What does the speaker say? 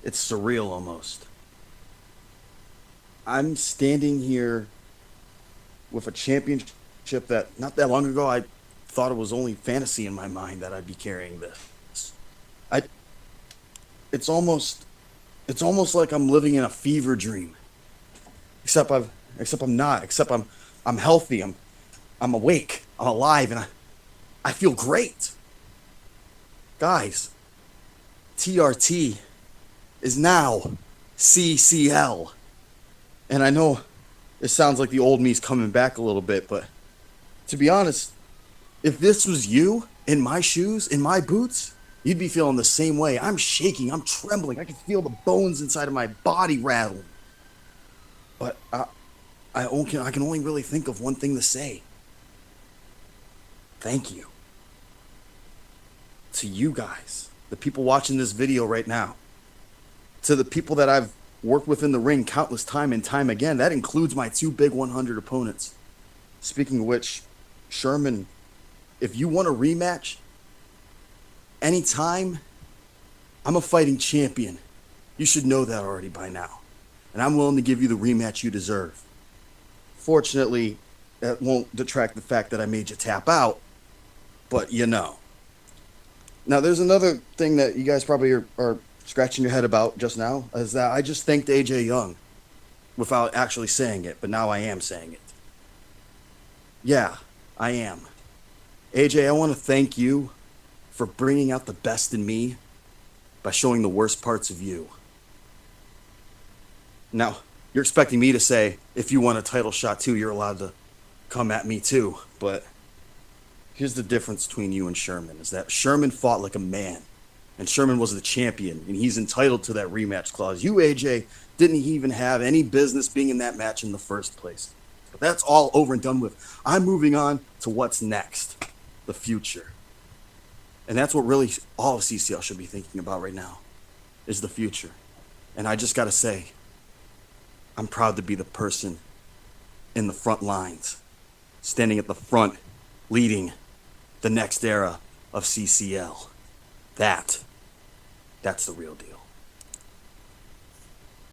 It's surreal almost. I'm standing here with a championship that not that long ago I thought it was only fantasy in my mind that I'd be carrying this. I it's almost it's almost like I'm living in a fever dream. Except I'm not. Except I'm healthy. I'm awake. I'm alive and I feel great. Guys, TRT is now CCL. And I know it sounds like the old me's coming back a little bit, but to be honest, if this was you in my shoes, in my boots, you'd be feeling the same way. I'm shaking, I'm trembling, I can feel the bones inside of my body rattling. But I can only really think of one thing to say. Thank you. To you guys, the people watching this video right now, to the people that I've worked with in the ring countless time and time again, that includes my two big 100 opponents. Speaking of which, Sherman, if you want a rematch, anytime, I'm a fighting champion. You should know that already by now. And I'm willing to give you the rematch you deserve. Fortunately, that won't detract the fact that I made you tap out, but you know. Now, there's another thing that you guys probably are scratching your head about just now, is that I just thanked AJ Young without actually saying it, but now I am saying it. Yeah, I am. AJ, I want to thank you for bringing out the best in me by showing the worst parts of you. Now, you're expecting me to say, if you want a title shot too, you're allowed to come at me too, but here's the difference between you and Sherman, is that Sherman fought like a man, and Sherman was the champion, and he's entitled to that rematch clause. You, AJ, didn't even have any business being in that match in the first place. But that's all over and done with. I'm moving on to what's next, the future. And that's what really all of CCL should be thinking about right now, is the future. And I just got to say, I'm proud to be the person in the front lines, standing at the front, leading the next era of CCL. That's the real deal.